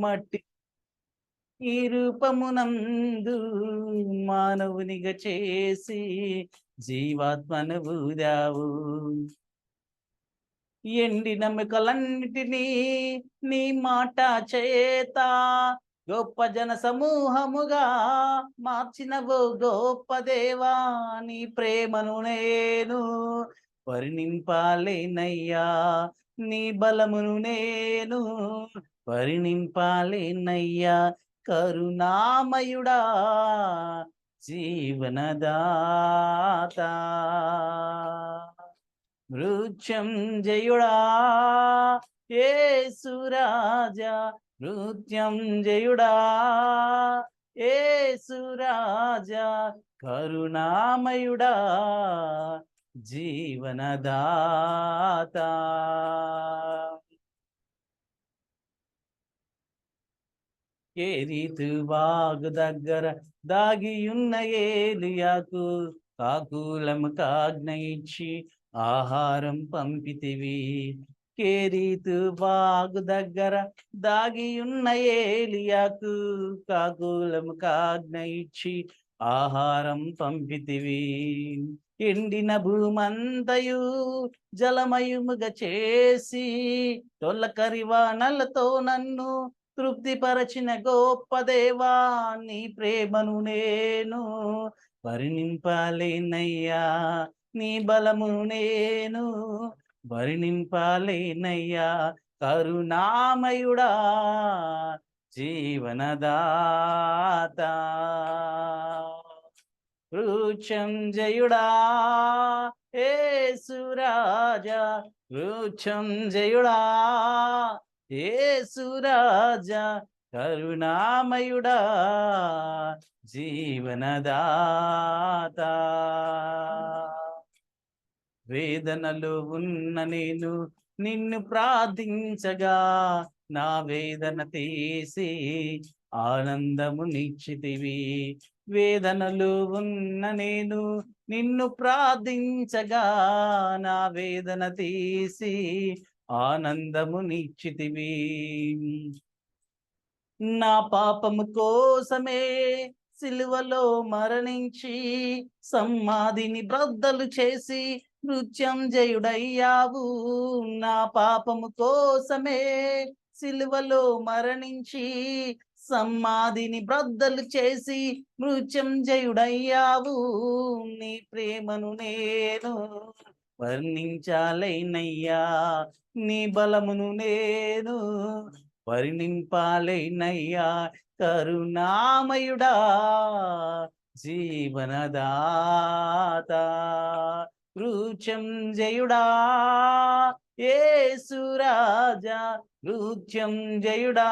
మట్టి ఈ రూపమునందు మానవునిగా చేసి జీవాత్మను ఊదావు. ఎండి నమ్మికలన్నిటినీ నీ మాట చేత గొప్ప జన సమూహముగా మార్చినవు గొప్ప దేవా. నీ ప్రేమను నేను వర్ణింపాలేనయ్యా, నీ బలమును నేను వర్ణింపాలేనయ్యా. కరుణామయుడా, జీవనదాత, మృత్యుంజయుడా యేసురాజా, మృత్యుంజయుడా యేసురాజా, కరుణామయుడా, జీవనదాత. కేరీతు వాగు దగ్గర దాగియున్న ఏలియాకు కాకులము కాజ్ఞ ఇచ్చి ఆహారం పంపితివి. కేరీతు వాగు దగ్గర దాగియున్న ఏలియాకు కాకులము కాజ్ఞ ఇచ్చి ఆహారం పంపితివి. ఎండిన భూమంతయు జలమయముగా చేసి తొలకరి వానలతో నన్ను తృప్తిపరచిన గొప్ప దేవా. నీ ప్రేమను నేను వర్ణింపాలేనయ్యా, నీ బలమును నేను వర్ణింపాలేనయ్యా. కరుణామయుడా, జీవనదాత, మృత్యుంజయుడా యేసురాజా, మృత్యుంజయుడా యేసురాజా, కరుణామయుడా, జీవనదాత. వేదనలో ఉన్న నేను నిన్ను ప్రార్థించగా నా వేదన తీసి ఆనందము నిచ్చితివి. వేదనలో ఉన్న నేను నిన్ను ప్రార్థించగా నా వేదన తీసి ఆనందము నిచ్చితివి. నా పాపము కోసమే సిలువలో మరణించి సమాధిని బ్రద్దలు చేసి మృత్యుంజయుడయ్యావు. నా పాపము కోసమే సిలువలో మరణించి సమాధిని బ్రద్దలు చేసి మృత్యుంజయుడయ్యావు. నీ ప్రేమను నేను వర్ణించాలేనయ్యా, నీ బలమును నేను వర్ణింపాలేనయ్యా. కరుణామయుడా, జీవనదాత, మృత్యుంజయుడా యేసురాజా, మృత్యుంజయుడా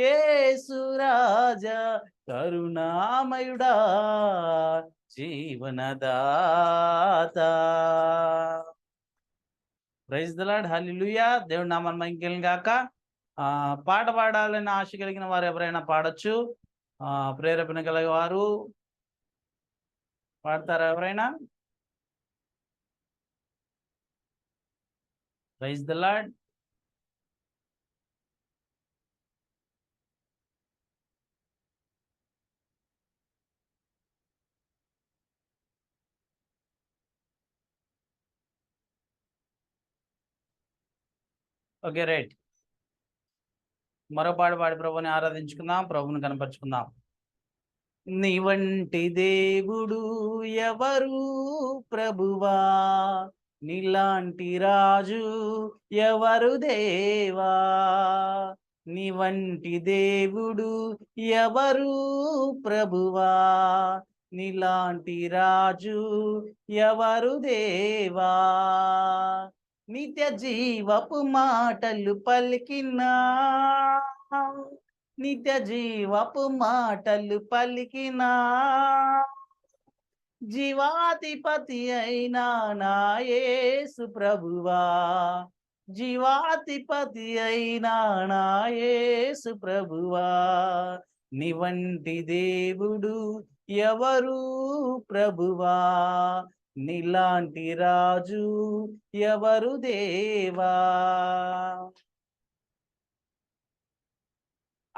యేసురాజా, కరుణామయుడా, జీవనదాత. ప్రైజ్ ద లార్డ్, హల్లెలూయా. దేవుడి నామమున మహిమ గాక. పాట పాడాలని ఆశ కలిగిన వారు ఎవరైనా పాడొచ్చు. ప్రేరేపణ కలిగిన వారు పాడతారా ఎవరైనా? Praise the Lord. Okay, right. మరో పాట పాడి ప్రభుని ఆరాధించుకుందాం, ప్రభుని కనపరుచుకుందాం. నీ వంటి దేవుడు ఎవరు ప్రభువా, నీలాంటి రాజు ఎవరు దేవా. నీ వంటి దేవుడు ఎవరు ప్రభువా, నీలాంటి రాజు ఎవరు దేవా. నిత్య జీవపు మాటలు పలికినా, నిత్య జీవపు మాటలు పలికినా, జీవాధిపతి అయినా నా యేసు ప్రభువా, జీవాధిపతి అయినా నా యేసు ప్రభువా. నీ వంటి దేవుడు ఎవరు ప్రభువా, నీలాంటి రాజు ఎవరు దేవా.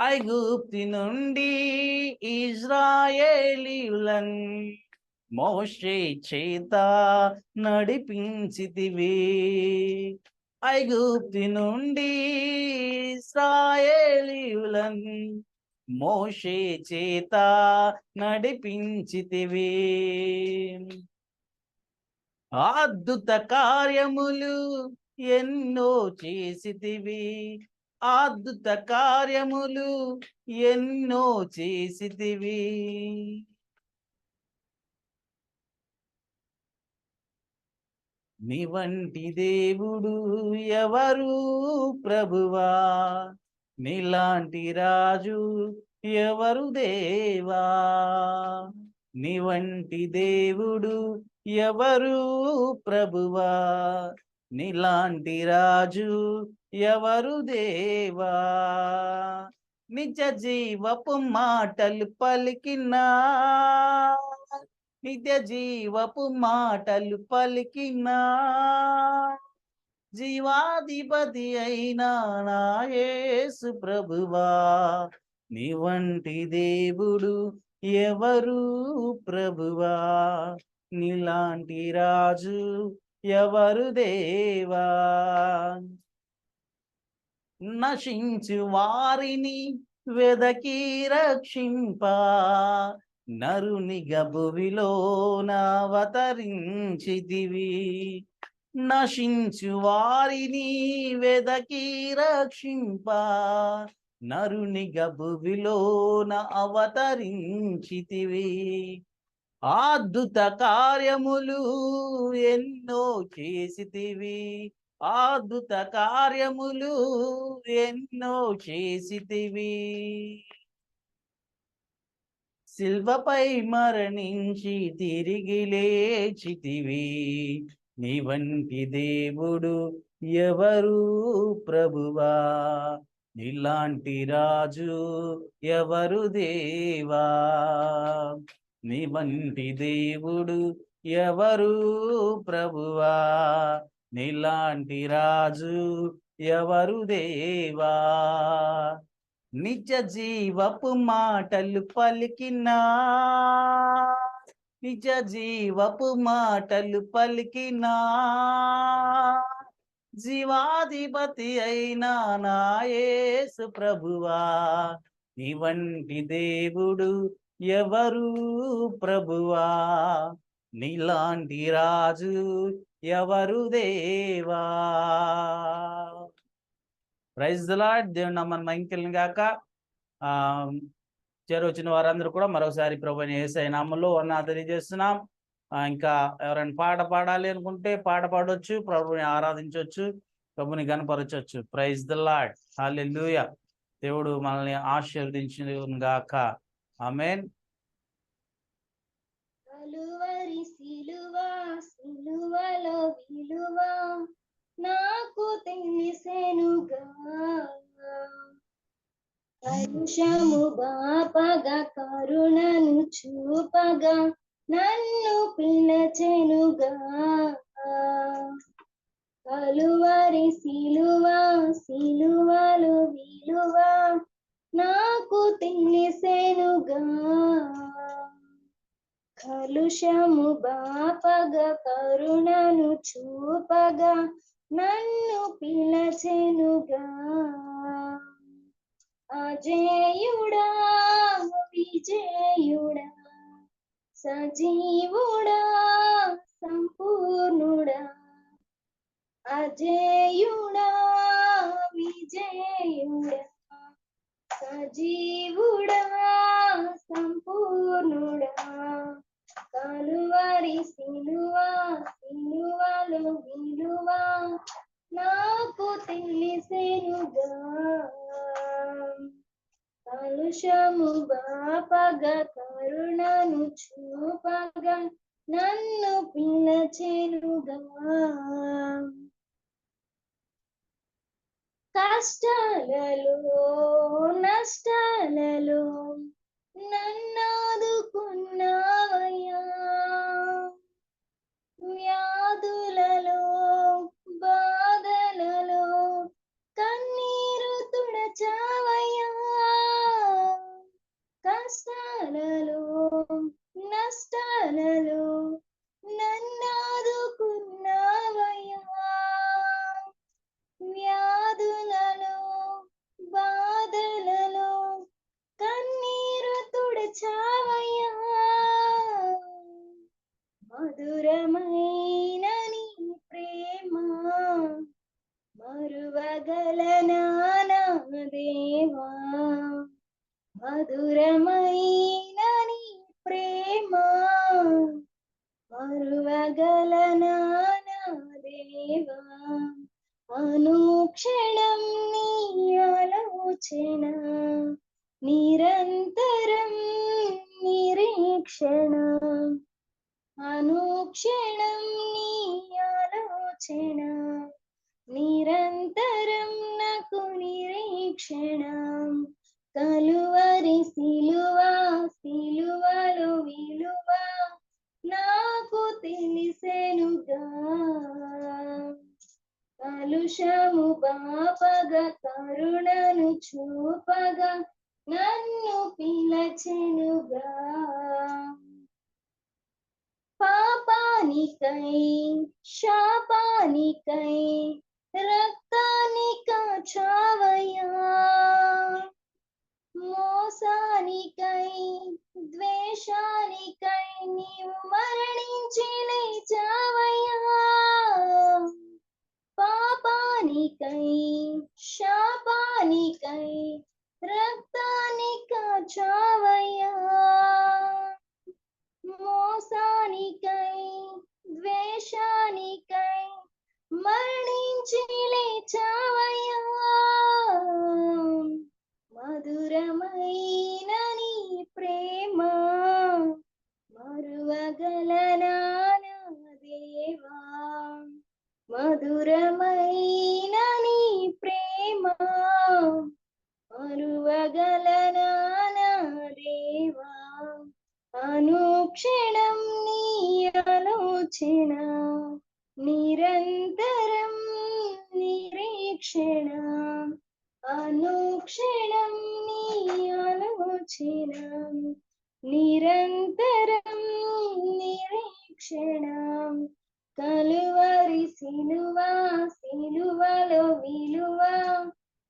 ఐగుప్తి నుండి ఇజ్రాయేలీయులన్ మోషే చేత నడిపించితివి. ఐగుప్తి నుండి ఇశ్రాయేలీయులన్ మోషే చేత నడిపించితివి. అద్భుత కార్యములు ఎన్నో చేసితివి. అద్భుత కార్యములు ఎన్నో చేసితివి. నీ వంటి దేవుడు ఎవరు ప్రభువా, నీలాంటి రాజు ఎవరు దేవా. నీ వంటి దేవుడు ఎవరు ప్రభువా, నీలాంటి రాజు ఎవరు దేవా. నిజ జీవపు మాటలు పలికినా, నిత్య జీవపు మాటలు పలికినా, జీవాధిపతి అయినా నా యేసు ప్రభువా, నీ వంటి దేవుడు ఎవరు ప్రభువా, నీలాంటి రాజు ఎవరు దేవా. నశించు వారిని వెదకి రక్షింప, నరునిగ భువిలోన అవతరించితివి. నశించు వారిని వెదకి రక్షింప, నరునిగ భువిలోన అవతరించితివి. అద్భుత కార్యములు ఎన్నో చేసితివి. అద్భుత కార్యములు ఎన్నో చేసితివి. శిల్వపై మరణించి తిరిగి లేచితివి. నీ వంటి దేవుడు ఎవరు ప్రభువా, నీలాంటి రాజు ఎవరు దేవా. నీ వంటి దేవుడు ఎవరు ప్రభువా, నీలాంటి రాజు ఎవరు దేవా. నిజ జీవపు మాటలు పలికినా, నిజ జీవపు మాటలు పలికినా, జీవాధిపతి అయినా నా యేసు ప్రభువా, నీ వంటి దేవుడు ఎవరు ప్రభువా, నీలాంటి రాజు ఎవరు దేవా. Praise the Lord. దేవుని నామమున మహిమ గాక. చేరొచ్చిన వారందరూ కూడా మరోసారి ప్రభువైన యేసయ్య నామములో వందనాలు తెలియజేస్తున్నాం. ఇంకా ఎవరైనా పాట పాడాలి అనుకుంటే పాట పాడొచ్చు, ప్రభుని ఆరాధించవచ్చు, ప్రభుని గణపరచవచ్చు. Praise the Lord. హల్లెలూయా. దేవుడు మనల్ని ఆశీర్వదించును గాక. ఆమేన్. కలువరి సిలువ, సిలువలో విలువ నాకు తెలిసెనుగా. కలుషము బాపగా కరుణను చూపగా నన్ను పిలచెనుగా. కలువరి సిలువ, సిలువలో విలువ నాకు తెలిసెనుగా. కలుషము బాపగా కరుణను చూపగా నన్ను పిలచెనుగా. అజేయుడా, విజేయుడా, సజీవుడా, సంపూర్ణుడా. అజేయుడా, విజేయుడా, సజీవుడా, సంపూర్ణుడా. కలువరి సిలువ, సిలువలో విలువ నాకు తెలిసెనుగా. కలుషము బాపగా కరుణను చూపగా నన్ను పిలచెనుగా. కష్టాలలో నష్టాలలో నన్నాదుకున్నావయ్యా. వ్యాధులలో బాధలలో కన్నీరు తుడచావయ్యా. కష్టాలలో నష్టాలలో నన్నాదుకున్నావయ్యా, వ్యాధులలో బాధలలో కన్నీరు తుడిచావయ్యా, మధురమైన నీ ప్రేమ మరువగలనా నా దేవా, మధురమైన నీ ప్రేమ మరువగలనా నా దేవా, అనుక్షణం నీ ఆలోచన నిరంతరం నిరీక్షణ, అనుక్షణం నీ ఆలోచన నిరంతరం నాకు నిరీక్షణ, కలువరి సిలువ సిలువలో విలువ నాకు తెలిసెనుగా, కలుషము బాపగా కరుణను చూపగా నన్ను పిలచెనుగా, పాపానికై శాపానికై రక్తాన్ని కాచావయ్యా, మోసానికై ద్వేషానికై నీవు మరణించి లేచావయ్యా, పాపానికై శాపానికై రక్తాన్ని కాచావయ్యా, మోసానికై ద్వేషానికై మరణించి లేచావయ్యా, మధురమైన నీ ప్రేమ మరువగలనా నా దేవా, మధురమైన నీ ప్రేమ మరువగలనా నా దేవా, అనుక్షణం నీ ఆలోచన నిరంతరం నిరీక్షణ, అనుక్షణం నీ ఆలోచన నిరంతరం నిరీక్షణ, కలువరి సిలువ సిలువలో విలువ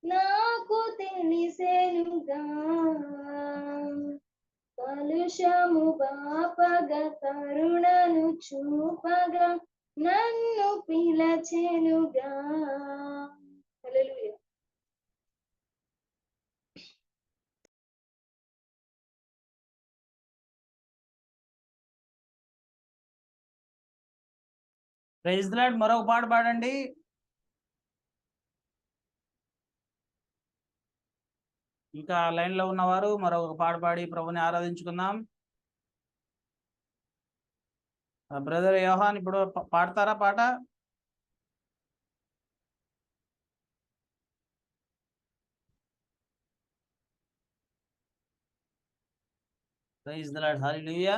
నాకు తెలిసెనుగా, కలుషము బాపగా కరుణను చూపగా నన్ను పిలచెనుగా. హల్లెలూయా. Praise the Lord. మరొక పాట పాడండి. ఇంకా లైన్ లో ఉన్నవారు మరొక పాట పాడి ప్రభుని ఆరాధించుకుందాం. బ్రదర్ యోహాన్ ఇప్పుడు పాడతారా పాట? Praise the Lord. Hallelujah.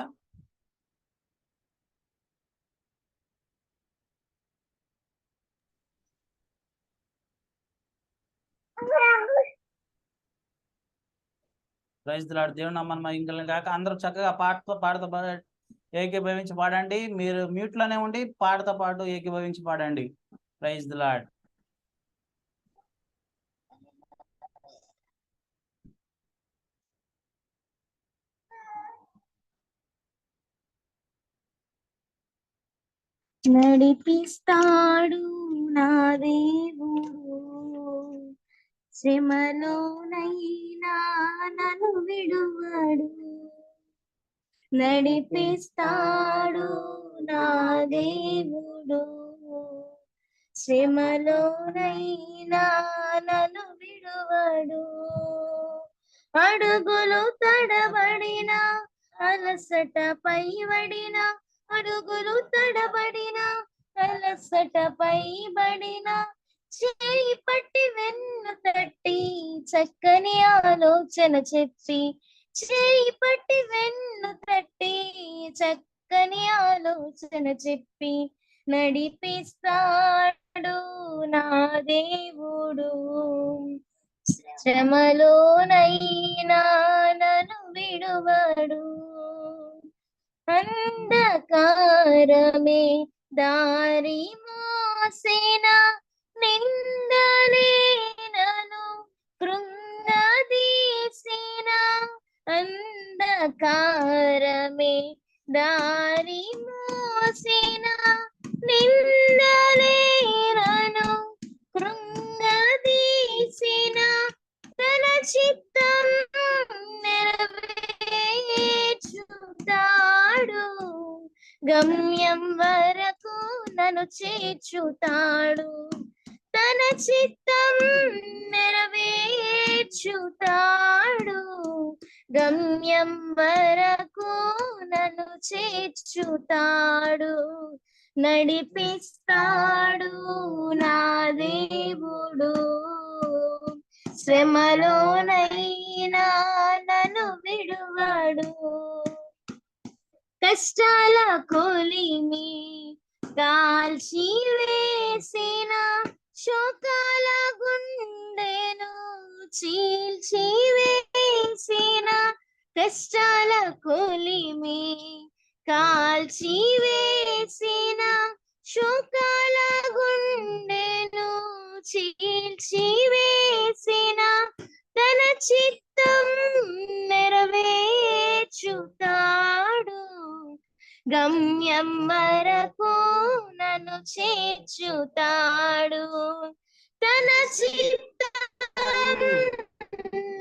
Praise the Lord. దేవుని నామమున మహిమ గాక. అందరూ చక్కగా పాడుతూ ఏకీభవించి పాడండి. మీరు మ్యూట్ లోనే ఉండి పాడుతూ పాటు ఏకీభవించి పాడండి. Praise the Lord. నడిపిస్తాడు నా దేవుడు, శ్రమలోనైనా నన్ను విడువడు. నడిపిస్తాడు నా దేవుడు, శ్రమలోనైనా నన్ను విడువడు. అడుగులు తడబడిన అలసట పైబడిన, అడుగులు తడబడిన అలసట పైబడిన, చేయి పట్టి వెన్ను తట్టి చక్కని ఆలోచన చెప్పి, చేయి పట్టి వెన్ను తట్టి చక్కని ఆలోచన చెప్పి నడిపిస్తాడు నా దేవుడు. శ్రమలోనైనా నన్ను విడువడు. అంధకారమే దారి మోసిన నిందలే నన్ను కృంగదీసిన. అంధకారమే దారి మోసిన నిందలే నన్ను కృంగదీసిన. తన చిత్తం నెరవేర్చుతాడు, గమ్యం వరకు నన్ను చేర్చుతాడు. తన చిత్తం నెరవేర్చుతాడు, గమ్యం వరకు నన్ను చేర్చుతాడు. నడిపిస్తాడు నా దేవుడు, శ్రమలోనైనా నన్ను విడువడు. కష్టాల కొలిమి కాల్చి వేసిన శోకాల గుండెను చీల్చి వేసిన. కష్టాల కొలిమి కాల్చి వేసిన శోకాల గుండెను చీల్చి వేసిన. తన చిత్తం నెరవేర్చుతాడు, గమ్యం వరకు నన్ను చేర్చుతాడు. తన చిత్తం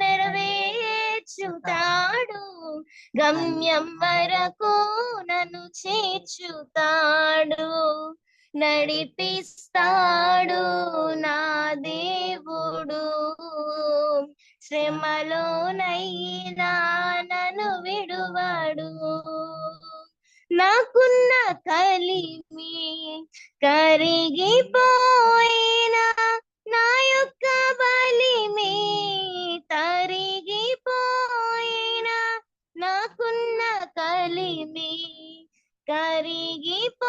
నెరవేర్చుతాడు, గమ్యం వరకు నన్ను చేర్చుతాడు. నడిపిస్తాడు నా దేవుడు, శ్రమలోనైనా నన్ను విడువడు. నాకున్న కలిమి కరిగిపోయినా, నా యొక్క బలిమి తరిగిపోయినా. నాకున్న కలిమి కరిగిపోయినా,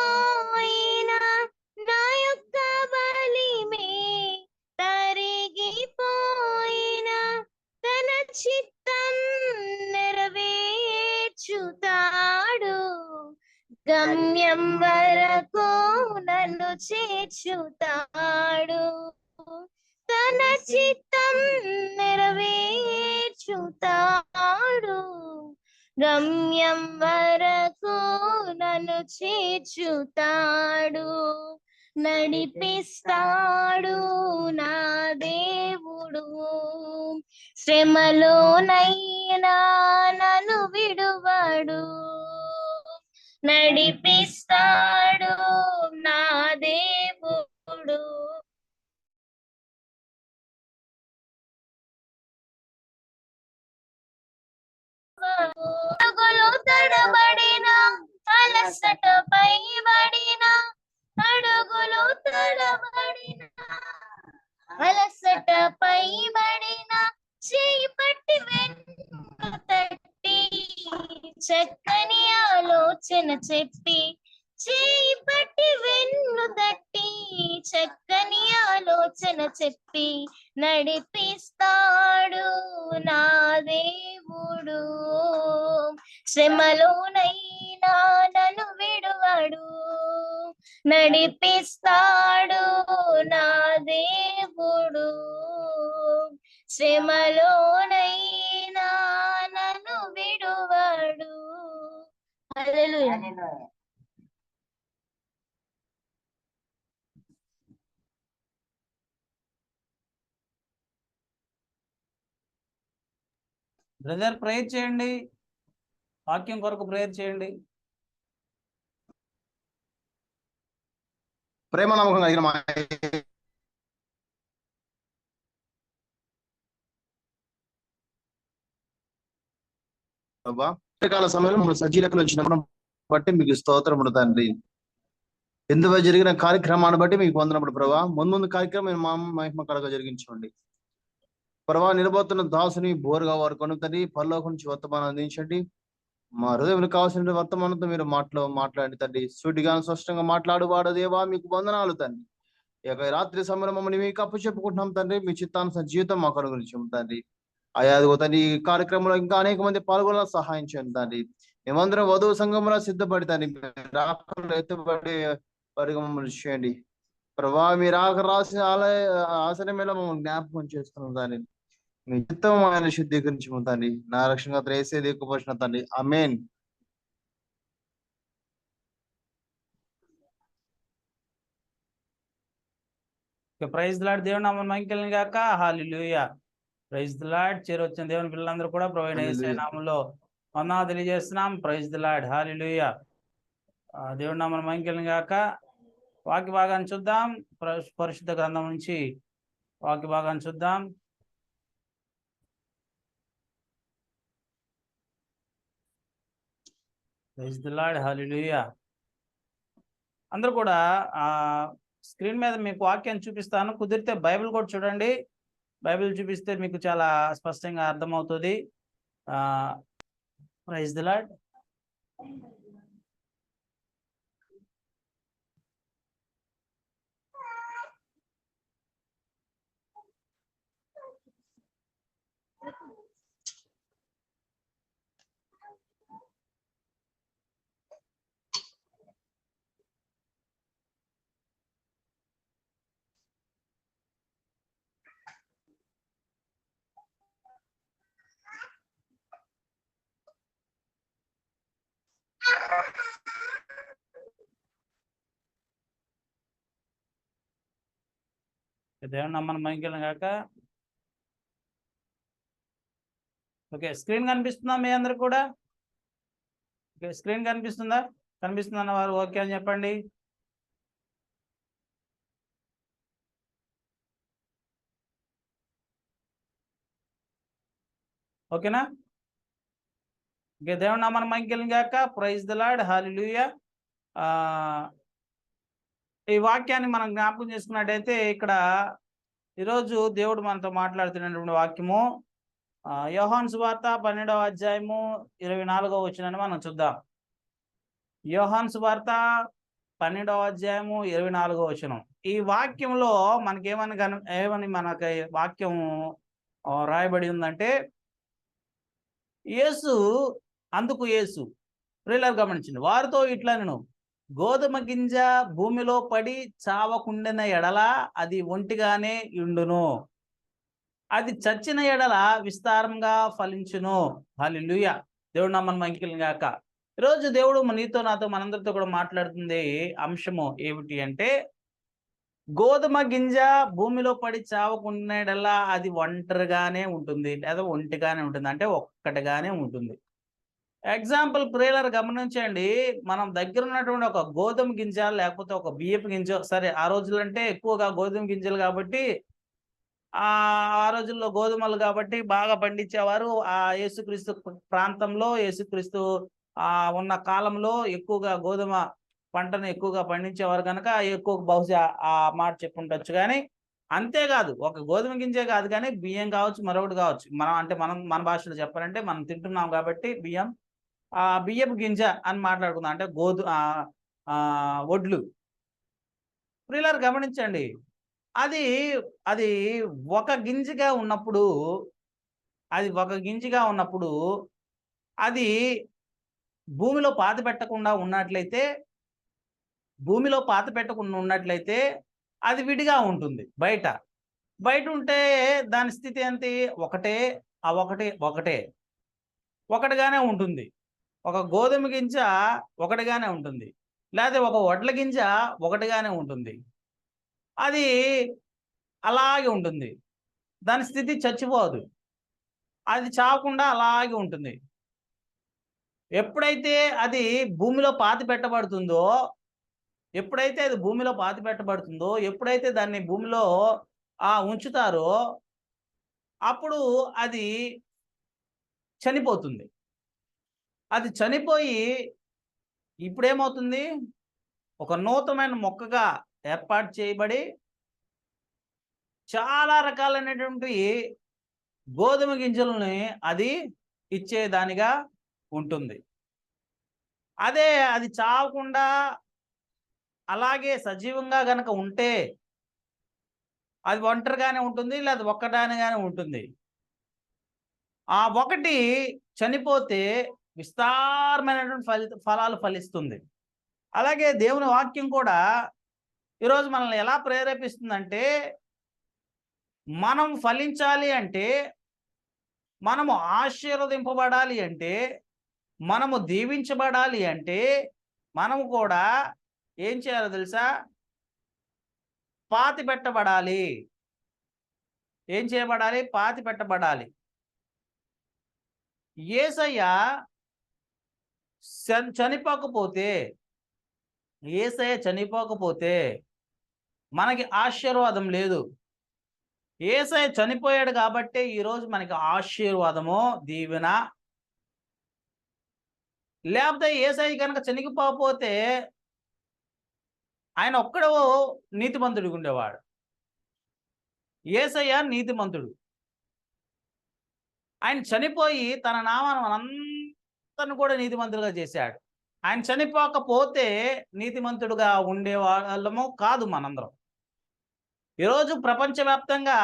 నా యొక్క బలిమి తరిగిపోయినా. తన చిత్తం నెరవేర్చుతాడు, గమ్యం వరకు నన్ను చేర్చుతాడు. తన చిత్తం నెరవేర్చుతాడు, గమ్యం వరకు నన్ను చేర్చుతాడు. నడిపిస్తాడు నా దేవుడు, శ్రమలోనైనా నన్ను విడువడు. నడిపిస్తాడు నా దేవుడు. అడుగులు తడబడిన అలసట పైబడిన, అడుగులు తడబడిన అలసట పైబడిన, చేయి పట్టి వెన్ను తట్టి చక్కని ఆలోచన చెప్పి. చేయి పట్టి వెన్ను తట్టి చక్కని ఆలోచన చెప్పి. నడిపిస్తాడు నా దేవుడు, శ్రమలోనైనా నన్ను విడువడు. నడిపిస్తాడు నా దేవుడు, శ్రమలోనైనా నన్ను విడువడు. హల్లెలూయా. బ్రదర్ ప్రేయర్ చేయండి, వాక్యం కొరకు ప్రేయర్ చేయండి. ప్రేమ నమ్మకం కలిగిన మా కాల సమయంలో మన సజీలకులు వచ్చినప్పుడు బట్టి మీకు స్తోత్రములు తండ్రి. ఎందుకు జరిగిన కార్యక్రమాన్ని బట్టి మీకు వందనప్పుడు ప్రభా. ముందు కార్యక్రమం మా మహిమ కడగా జరిగించండి ప్రభా. నిలబోతున్న దాసుని బోరుగా వారు కొనుతండి, పరలోకం నుంచి వర్తమానం అందించండి. మా హృదయంలో కావాల్సిన వర్తమానంతో మీరు మాట్లాడి తండ్రి. సూటిగా స్పష్టంగా మాట్లాడువాడు దేవా, మీకు వందనాలు తండ్రి. ఈ యొక్క రాత్రి సమయంలో మమ్మల్ని మీకు అప్పు చెప్పుకుంటున్నాం తండ్రి. మీ చిత్తానుసార జీవితం మాకు అనుగురించి తండ్రి. అయ్యా అదిగో తండ్రి ఈ కార్యక్రమంలో ఇంకా అనేక మంది పాల్గొన సహాయం చేయండి తండ్రి. మేమందరం వధువు సంఘంలో సిద్ధపడి తండ్రి రాకడలో ఎత్తుబడి వారిగా మమ్మల్ని చేయండి ప్రభా. మీరు రాసిన ఆశల మీద మమ్మల్ని జ్ఞాపకం చేసుకున్నాం తండ్రి. మీ చిత్తం ఆయన శుద్ధీకరించము తండ్రి. నా రక్షణ త్రేసే దిక్కుపోసిన తండ్రి. ఆమేన్. ప్రైజ్ లాడ్ దేవుని నామం మహిమకలుగును గాక. హల్లెలూయా. Praise the Lord. చేరొచ్చిన దేవుని పిల్లలందరూ కూడా ప్రభువైన యేసయ్య నామములో వందనాలు తెలియజేస్తున్నాం. Praise the Lord. హల్లెలూయా. దేవుని నామం మహిమకలుగును గాక. వాక్య భాగాన్ని చూద్దాం. పరిశుద్ధ గ్రంథం నుంచి వాక్య భాగాన్ని చూద్దాం. Praise the Lord. హల్లెలూయా. అందరూ కూడా స్క్రీన్ మీద మీకు వాక్యాన్ని చూపిస్తాను. కుదిరితే బైబిల్ కూడా చూడండి. బైబిల్ చూపిస్తే మీకు చాలా స్పష్టంగా అర్థమవుతుంది. Praise the Lord. దేవుని నామమున మహిమకలుగును గాక. ఓకే, స్క్రీన్ కనిపిస్తుందా మీ అందరు కూడా? ఓకే, స్క్రీన్ కనిపిస్తుందా? కనిపిస్తుందన్న వారు ఓకే అని చెప్పండి. ఓకేనా? ఓకే, దేవుని నామమున మహిమకలుగును గాక. Praise the Lord. హల్లెలూయా. ఈ వాక్యాన్ని మనం జ్ఞాపకం చేసుకున్నట్టయితే ఇక్కడ ఈరోజు దేవుడు మనతో మాట్లాడుతున్నటువంటి వాక్యము యోహాను సువార్త 12వ అధ్యాయము 24వ వచనాన్ని మనం చూద్దాం. యోహాను సువార్త 12వ అధ్యాయము 24వ వచనం. ఈ వాక్యంలో ఏమని మనకి వాక్యం రాయబడి ఉందంటే, అందుకు యేసు ప్రియులారా గమనించండి, వారితో ఇట్లనెను, గోధుమ గింజ భూమిలో పడి చావకుండిన ఎడల అది ఒంటిగానే ఉండును, అది చచ్చిన ఎడల విస్తారంగా ఫలించును. హల్లెలూయా. దేవుడు నామమున మహిమకలుగును గాక. ఈరోజు దేవుడు నీతో నాతో మనందరితో కూడా మాట్లాడుతుంది అంశము ఏమిటి అంటే, గోధుమ గింజ భూమిలో పడి చావకుండినడల్లా అది ఒంటరిగానే ఉంటుంది, లేదా ఒంటిగానే ఉంటుంది, అంటే ఒక్కటిగానే ఉంటుంది. ఎగ్జాంపుల్ ప్రియులారా గమనించండి, మనం దగ్గర ఉన్నటువంటి ఒక గోధుమ గింజ లేకపోతే ఒక బియ్యపు గింజ, సరే ఆ రోజులంటే ఎక్కువగా గోధుమ గింజలు కాబట్టి ఆ రోజుల్లో గోధుమలు కాబట్టి బాగా పండించేవారు. యేసుక్రీస్తు ప్రాంతంలో యేసుక్రీస్తు ఉన్న కాలంలో ఎక్కువగా గోధుమ పంటను ఎక్కువగా పండించేవారు కనుక ఎక్కువ బహుశా ఆ మాట చెప్పుండొచ్చు. కానీ అంతేకాదు, ఒక గోధుమ గింజే కాదు కానీ బియ్యం కావచ్చు, మరొకటి కావచ్చు, మనం మన భాషలో చెప్పాలంటే మనం తింటున్నాం కాబట్టి బియ్యపు గింజ అని మాట్లాడుకుందాం, అంటే వడ్లు. ప్రియులారా గమనించండి, అది అది ఒక గింజగా ఉన్నప్పుడు అది భూమిలో పాతి పెట్టకుండా ఉన్నట్లయితే అది విడిగా ఉంటుంది. బయట ఉంటే దాని స్థితి ఏంటి? ఒకటిగానే ఉంటుంది. ఒక గోధుమ గింజ ఒకటిగానే ఉంటుంది, లేదా ఒక వడ్ల గింజ ఒకటిగానే ఉంటుంది. అది అలాగే ఉంటుంది, దాని స్థితి చచ్చిపోదు, అది చావకుండా అలాగే ఉంటుంది. ఎప్పుడైతే అది భూమిలో పాతి పెట్టబడుతుందో, ఎప్పుడైతే దాన్ని భూమిలో ఉంచుతారో అప్పుడు అది చనిపోతుంది. అది చనిపోయి ఇప్పుడేమవుతుంది? ఒక నూతనమైన మొక్కగా ఏర్పాటు చేయబడి చాలా రకాలైనటువంటి గోధుమ గింజలని అది ఇచ్చేదానిగా ఉంటుంది. అది చావకుండా అలాగే సజీవంగా గనక ఉంటే అది ఒంటరిగానే ఉంటుంది, లేదా ఒక్కదానిగానే ఉంటుంది. ఆ ఒకటి చనిపోతే విస్తారమైనటువంటి ఫలాలు ఫలిస్తుంది. అలాగే దేవుని వాక్యం కూడా ఈరోజు మనల్ని ఎలా ప్రేరేపిస్తుందంటే, మనం ఫలించాలి అంటే, మనము ఆశీర్వదింపబడాలి అంటే, మనము దీవించబడాలి అంటే, మనము కూడా ఏం చేయాలో తెలుసా? పాతి పెట్టబడాలి. ఏం చేయబడాలి? పాతి పెట్టబడాలి. యేసయ్య చనిపోకపోతే మనకి ఆశీర్వాదం లేదు. యేసయ్య చనిపోయాడు కాబట్టే ఈరోజు మనకి ఆశీర్వాదము, దీవెన. లేకపోతే యేసయ్య కనుక చనిపోకపోతే ఆయన ఒక్కడు నీతిమంతుడిగా ఉండేవాడు. యేసయ్య నీతిమంతుడు. ఆయన చనిపోయి తన నామాన్ని మనందరిని కూడా నీతిమంతులుగా చేశాడు. ఆయన చనిపోకపోతే నీతిమంతుడుగా ఉండేవాళ్ళము కాదు మనందరం. ఈరోజు ప్రపంచవ్యాప్తంగా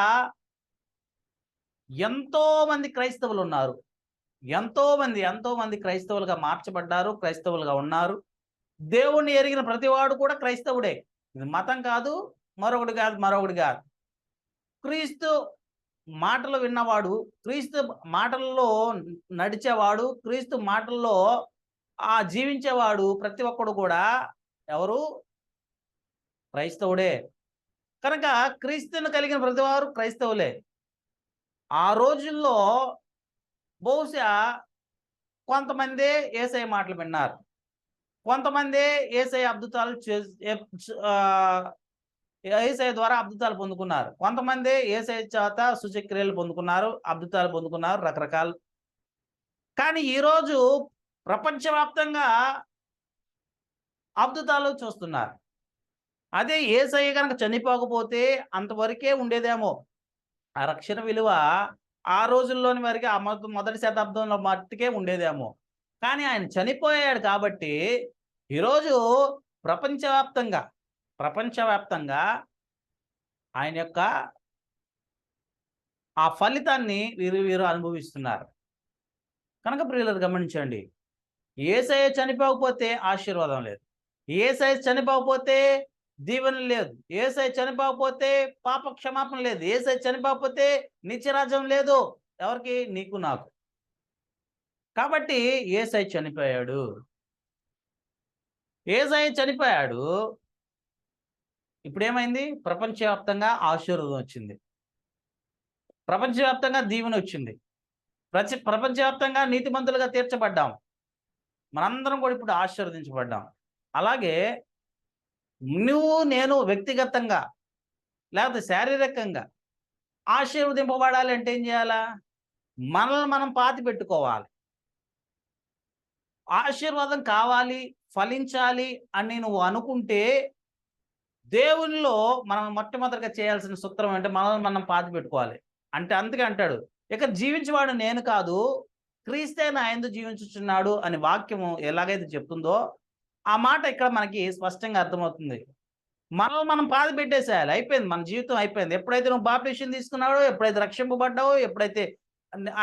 ఎంతో మంది క్రైస్తవులు ఉన్నారు. ఎంతో మంది క్రైస్తవులుగా మార్చబడ్డారు, క్రైస్తవులుగా ఉన్నారు. దేవుణ్ణి ఎరిగిన ప్రతివాడు కూడా క్రైస్తవుడే. ఇది మతం కాదు, మరొకటి కాదు. క్రీస్తు మాటలు విన్నవాడు, క్రీస్తు మాటల్లో నడిచేవాడు, క్రీస్తు మాటల్లో జీవించేవాడు ప్రతి ఒక్కడు కూడా ఎవరు? క్రైస్తవుడే. కనుక క్రీస్తుని కలిగిన ప్రతివారు క్రైస్తవులే. ఆ రోజుల్లో బహుశా కొంతమందే యేసయ్య మాటలు విన్నారు, కొంతమందే యేసయ్య యేసయ్య ద్వారా అద్భుతాలు పొందుకున్నారు, కొంతమంది యేసయ్య చేత సూచక్రియలు పొందుకున్నారు, అద్భుతాలు పొందుకున్నారు, రకరకాలు. కానీ ఈరోజు ప్రపంచవ్యాప్తంగా అద్భుతాలు చూస్తున్నారు. అదే యేసయ్య కనుక చనిపోకపోతే అంతవరకే ఉండేదేమో ఆ రక్షణ విలువ. ఆ రోజుల్లోని వరకు ఆ మొదటి శతాబ్దంలో మట్టుకే ఉండేదేమో. కానీ ఆయన చనిపోయాడు కాబట్టి ఈరోజు ప్రపంచవ్యాప్తంగా ఆయన యొక్క ఆ ఫలితాన్ని వీరు అనుభవిస్తున్నారు. కనుక ప్రియులారా గమనించండి, యేసయ్య చనిపోకపోతే ఆశీర్వాదం లేదు, యేసయ్య చనిపోకపోతే దీవెన లేదు, యేసయ్య చనిపోకపోతే పాప క్షమాపణ లేదు, యేసయ్య చనిపోకపోతే నిత్యరాజ్యం లేదు. ఎవరికి? నీకు నాకు. కాబట్టి యేసయ్య చనిపోయాడు. ఇప్పుడేమైంది? ప్రపంచవ్యాప్తంగా ఆశీర్వాదం వచ్చింది, ప్రపంచవ్యాప్తంగా దీవెన వచ్చింది, ప్రపంచవ్యాప్తంగా నీతిమంతులుగా తీర్చబడ్డాం. మనందరం కూడా ఇప్పుడు ఆశీర్వదించబడ్డాం. అలాగే నేను వ్యక్తిగతంగా లేకపోతే శారీరకంగా ఆశీర్వదింపబడాలి అంటే ఏం చేయాలా? మనల్ని మనం పాతి పెట్టుకోవాలి. ఆశీర్వాదం కావాలి, ఫలించాలి అని నువ్వు అనుకుంటే దేవునిలో మనం మొట్టమొదటిగా చేయాల్సిన సూత్రం అంటే మనల్ని మనం పాతి పెట్టుకోవాలి. అంటే అందుకే అంటాడు, ఇక జీవించేవాడు నేను కాదు, క్రీస్తే నా యందు జీవించుచున్నాడు అని వాక్యము ఎలాగైతే చెప్తుందో ఆ మాట ఇక్కడ మనకి స్పష్టంగా అర్థమవుతుంది. మనల్ని మనం పాతి పెట్టేసేయాలి. అయిపోయింది, మన జీవితం అయిపోయింది. ఎప్పుడైతే నువ్వు బాప్టిసం తీసుకున్నావో, ఎప్పుడైతే రక్షింపబడ్డావో, ఎప్పుడైతే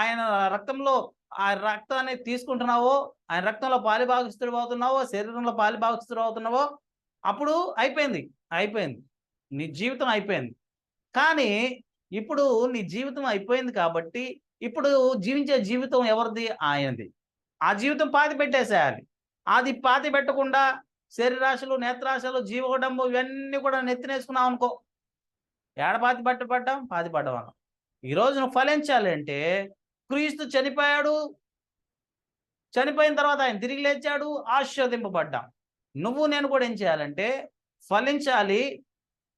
ఆయన రక్తంలో ఆ రక్తాన్ని తీసుకుంటున్నావో, ఆయన రక్తంలో పాలిభాగస్తుడు అవుతున్నావో, శరీరంలో పాలిభాగస్తుడు అవుతున్నావో, అప్పుడు అయిపోయింది. నీ జీవితం అయిపోయింది. కానీ ఇప్పుడు నీ జీవితం అయిపోయింది కాబట్టి ఇప్పుడు జీవించే జీవితం ఎవరిది? ఆయనది. ఆ జీవితం పాతి పెట్టేసేయాలి. అది పాతి పెట్టకుండా శరీరాశలు, నేత్రాశలు, జీవోడంబు ఇవన్నీ కూడా నెత్తినేసుకున్నావు అనుకో, ఏడ పాతి పడ్డాం అన్నాం. ఈరోజు నువ్వు ఫలించాలి అంటే క్రీస్తు చనిపోయాడు, చనిపోయిన తర్వాత ఆయన తిరిగి లేచాడు, ఆశీర్వదింపబడ్డాం. నువ్వు నేను కూడా ఏం చేయాలంటే ఫలించాలి,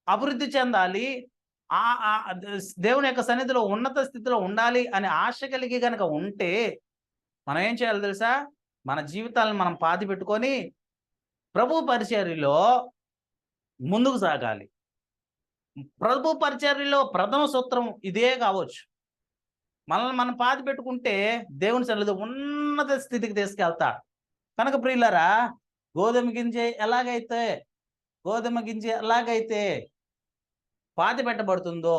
అభివృద్ధి చెందాలి, దేవుని యొక్క సన్నిధిలో ఉన్నత స్థితిలో ఉండాలి అనే ఆశ కలిగి కనుక ఉంటే మనం ఏం చేయాలి తెలుసా? మన జీవితాలను మనం పాతి పెట్టుకొని ప్రభు పరిచర్యలో ముందుకు సాగాలి. ప్రభు పరిచర్యలో ప్రథమ సూత్రం ఇదే కావచ్చు. మనల్ని మనం పాతి పెట్టుకుంటే దేవుని సన్నిధిలో ఉన్నత స్థితికి తీసుకెళ్తాడు. కనుక ప్రియులారా, గోధుమ గింజ ఎలాగైతే పాతి పెట్టబడుతుందో,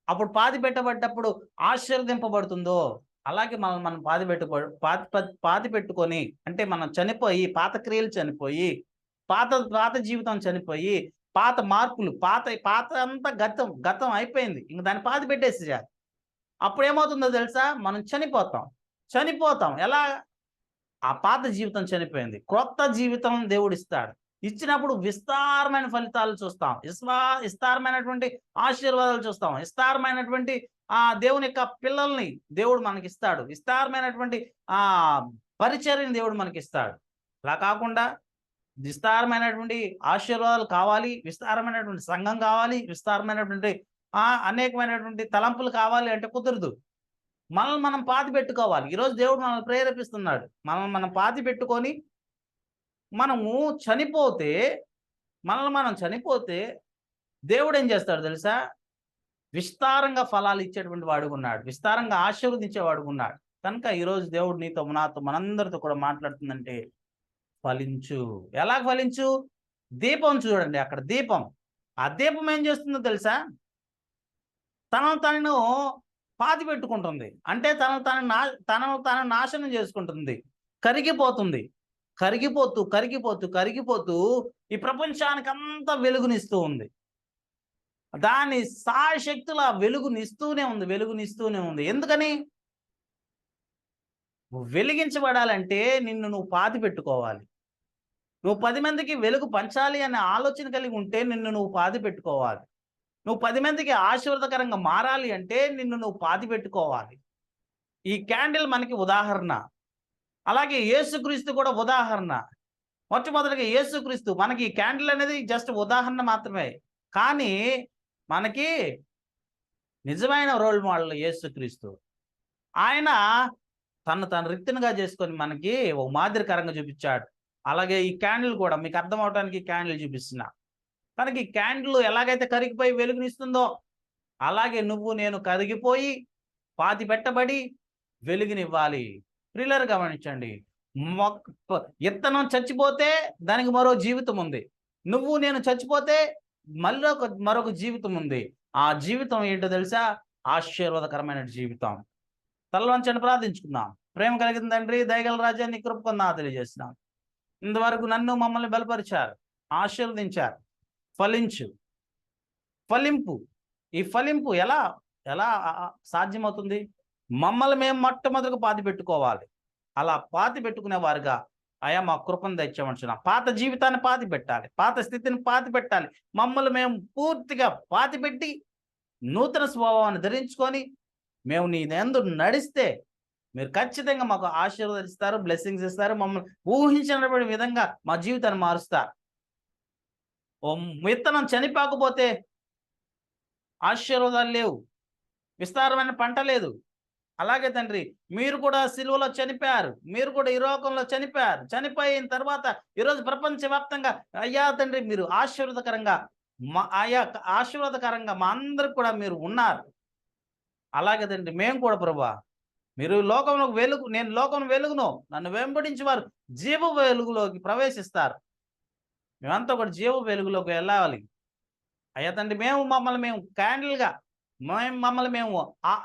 అప్పుడు పాతి పెట్టబడ్డప్పుడు ఆశీర్వదింపబడుతుందో, అలాగే మనం పాతి పెట్టుకొని, అంటే మనం చనిపోయి, పాత క్రియలు చనిపోయి, పాత పాత జీవితం చనిపోయి, పాత మార్పులు, పాత అంతా గతం గతం అయిపోయింది. ఇంక దాన్ని పాతి పెట్టేసేయాలి. అప్పుడు ఏమవుతుందో తెలుసా? మనం చనిపోతాం. ఎలా? ఆ పాత జీవితం చనిపోయింది. క్రొత్త జీవితం దేవుడు ఇస్తాడు. ఇచ్చినప్పుడు విస్తారమైన ఫలితాలు చూస్తాం. విస్తారమైనటువంటి ఆశీర్వాదాలు చూస్తాం. విస్తారమైనటువంటి దేవుని యొక్క పిల్లల్ని దేవుడు మనకిస్తాడు. విస్తారమైనటువంటి ఆ పరిచర్యని దేవుడు మనకిస్తాడు. అలా కాకుండా విస్తారమైనటువంటి ఆశీర్వాదాలు కావాలి, విస్తారమైనటువంటి సంఘం కావాలి, విస్తారమైనటువంటి అనేకమైనటువంటి తలంపులు కావాలి అంటే కుదరదు. మనల్ని మనం పాతి పెట్టుకోవాలి. ఈరోజు దేవుడు మనల్ని ప్రేరేపిస్తున్నాడు. మనం పాతి పెట్టుకొని మనము చనిపోతే, మనం చనిపోతే దేవుడు ఏం చేస్తాడు తెలుసా? విస్తారంగా ఫలాలు ఇచ్చేటువంటి వాడుకున్నాడు, విస్తారంగా ఆశీర్వదించేవాడుకున్నాడు. కనుక ఈరోజు దేవుడు నీతో, నాతో, మనందరితో కూడా మాట్లాడుతుందంటే ఫలించు. ఎలా ఫలించు? దీపం చూడండి, అక్కడ దీపం. ఆ దీపం ఏం చేస్తుందో తెలుసా? తనను పాతి పెట్టుకుంటుంది. అంటే తనను తాను నాశనం చేసుకుంటుంది, కరిగిపోతుంది. కరిగిపోతూ ఈ ప్రపంచానికి అంతా వెలుగునిస్తూ ఉంది. దాని సాయశక్తుల వెలుగునిస్తూనే ఉంది. ఎందుకని? నువ్వు వెలిగించబడాలంటే నిన్ను నువ్వు పాతి పెట్టుకోవాలి. నువ్వు 10 మందికి వెలుగు పంచాలి అనే ఆలోచన కలిగి ఉంటే నిన్ను నువ్వు పాతి పెట్టుకోవాలి. నువ్వు 10 మందికి ఆశీర్వాదకరంగా మారాలి అంటే నిన్ను నువ్వు పాతి పెట్టుకోవాలి. ఈ క్యాండిల్ మనకి ఉదాహరణ. అలాగే యేసుక్రీస్తు కూడా ఉదాహరణ. మొట్టమొదటిగా యేసుక్రీస్తు మనకి ఈ క్యాండిల్ అనేది జస్ట్ ఉదాహరణ మాత్రమే. కానీ మనకి నిజమైన రోల్ మోడల్ యేసుక్రీస్తు. ఆయన తను రిక్తనుగా చేసుకొని మనకి ఒక మాదిరికరంగా చూపించాడు. అలాగే ఈ క్యాండిల్ కూడా మీకు అర్థం అవడానికి క్యాండిల్ చూపిస్తున్నా. కనుక ఈ క్యాండిల్ ఎలాగైతే కరిగిపోయి వెలుగునిస్తుందో, అలాగే నువ్వు నేను కరిగిపోయి పాతి పెట్టబడి వెలుగునివ్వాలి. ప్రియులారా గమనించండి, ఇత్తనం చచ్చిపోతే దానికి మరో జీవితం ఉంది. నువ్వు నేను చచ్చిపోతే మరొక జీవితం ఉంది. ఆ జీవితం ఏంటో తెలుసా? ఆశీర్వాదకరమైన జీవితం. తలవంచని ప్రార్థించుకుందాం. ప్రేమ కలిగిన తండ్రి, దయగల రాజా, నీ కృప పొందా తెలియజేస్తున్నాం. ఇంతవరకు నన్ను మమ్మల్ని బలపరిచారు, ఆశీర్వదించారు. ఫలింపు. ఈ ఫలింపు ఎలా సాధ్యమవుతుంది? మమ్మల్ని మేము మొట్టమొదటిగా పాతి పెట్టుకోవాలి. అలా పాతి పెట్టుకునే వారుగా అయా మా కృపను తెచ్చామంటున్నాం. పాత జీవితాన్ని పాతి పెట్టాలి, పాత స్థితిని పాతి పెట్టాలి. మమ్మల్ని మేము పూర్తిగా పాతి పెట్టి నూతన స్వభావాన్ని ధరించుకొని మేము నీ యందు నడిస్తే మీరు ఖచ్చితంగా మాకు ఆశీర్వదిస్తారు, బ్లెస్సింగ్స్ ఇస్తారు. మమ్మల్ని ఊహించినటువంటి విధంగా మా జీవితాన్ని మారుస్తారు. విత్తనం చనిపోకపోతే ఆశీర్వాదాలు లేవు, విస్తారమైన పంట లేదు. అలాగే తండ్రి, మీరు కూడా సిలువలో చనిపోయారు, మీరు కూడా ఈ లోకంలో చనిపోయారు. చనిపోయిన తర్వాత ఈరోజు ప్రపంచవ్యాప్తంగా అయ్యా తండ్రి మీరు ఆశీర్వాదకరంగా మా అందరికి కూడా మీరు ఉన్నారు. అలాగే తండ్రి మేము కూడా ప్రభువా, మీరు లోకంలో వెలుగు, నేను లోకం వెలుగును, నన్ను వెంబడించి వారు జీవ వెలుగులోకి ప్రవేశిస్తారు. మేమంతా కూడా జీవ వెలుగులోకి వెళ్ళాలి. అయ్యా తండ్రి, మమ్మల్ని మేము క్యాండిల్గా మమ్మల్ని మేము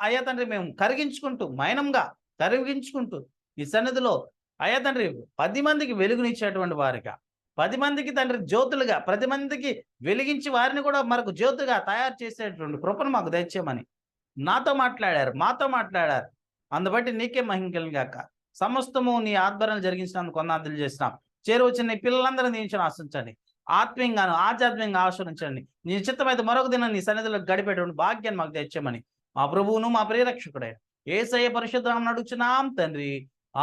అయ్యా తండ్రి మేము మైనంగా కరిగించుకుంటూ ఈ సన్నిధిలో అయ్యా తండ్రి 10 మందికి వెలుగునిచ్చేటువంటి వారిగా, 10 మందికి తండ్రి జ్యోతులుగా, 10 మందికి వెలిగించి వారిని కూడా మరొక జ్యోతిగా తయారు చేసేటువంటి కృపను మాకు దయచేయమని మాతో మాట్లాడారు. అందుబట్టి నీకే మహిమ కలుగును గాక. సమస్తము నీ ఆధ్వర్యంలో జరిగించినందుకు వందనాలు చేస్తున్నాం. చేరువచ్చిన నీ పిల్లలందరినీ దీవించని ఆశించండి. ఆత్మీయంగాను ఆధ్యాత్మికంగా ఆశ్రయించండి. నీ చిత్తమైతే మరొక దినం నీ సన్నిధిలో గడిపేటువంటి భాగ్యాన్ని మాకు తెచ్చామని మా ప్రభువును మా ప్రియరక్షకుడే యేసయ్య పరిశుద్ధ నామమున అడుగుచున్నాం తండ్రి.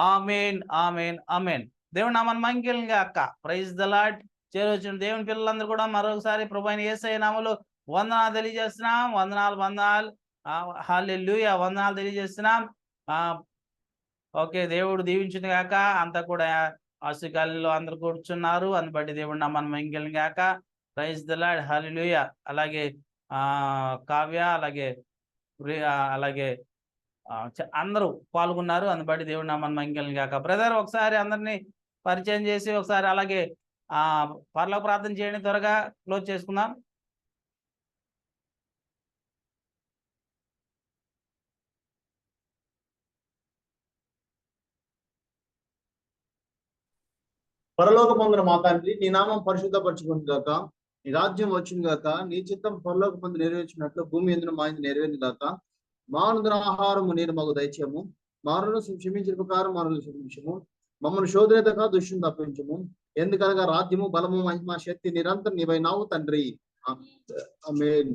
ఆమేన్, ఆమేన్, ఆమేన్. దేవుని నామమున మహిమ కలుగును గాక. Praise the lord. చేరువచ్చిన దేవుని పిల్లలందరూ కూడా మరొకసారి ప్రభు అయిన యేసయ్య నామములో వందనాలు తెలియజేస్తున్నాం. వందనాలు. హల్లెలూయా, వందనాలు తెలియజేస్తున్నాం. ఓకే, దేవుడు దీవించును గాక. అంతా కూడా ఆశీర్వాదాల్లో అందరూ కూర్చున్నారు. అందుని బట్టి దేవుడు నామమున మహిమ కలుగును గాక. Praise the Lord. హల్లెలూయా. అలాగే కావ్య, అలాగే అందరూ పాల్గొన్నారు. అందుని బట్టి దేవుడు నామమున మహిమ కలుగును గాక. బ్రదర్ ఒకసారి అందరినీ పరిచయం చేసి ఒకసారి అలాగే పరలోక ప్రార్థన చేయండి. త్వరగా క్లోజ్ చేసుకుందాం. పరలోకమందున మా తండ్రి, నీ నామం పరిశుద్ధపరచుకుని గాక, నీ రాజ్యం వచ్చింది గాక, నీ చిత్తం పరలోకమందు నెరవేర్చినట్లు భూమి ఎందున మా ఇందు నెరవేరింది గాక. మానుదిన ఆహారము నేను మాకు దయచేయము, మాను క్షమించిన ప్రకారం మాను క్షమించము, మమ్మల్ని శోధనేతగా దుష్టుని తప్పించము. ఎందుకనగా రాజ్యము, బలము, మహిమ, శక్తి నిరంతరం నీవైనావు తండ్రి. ఆమేన్.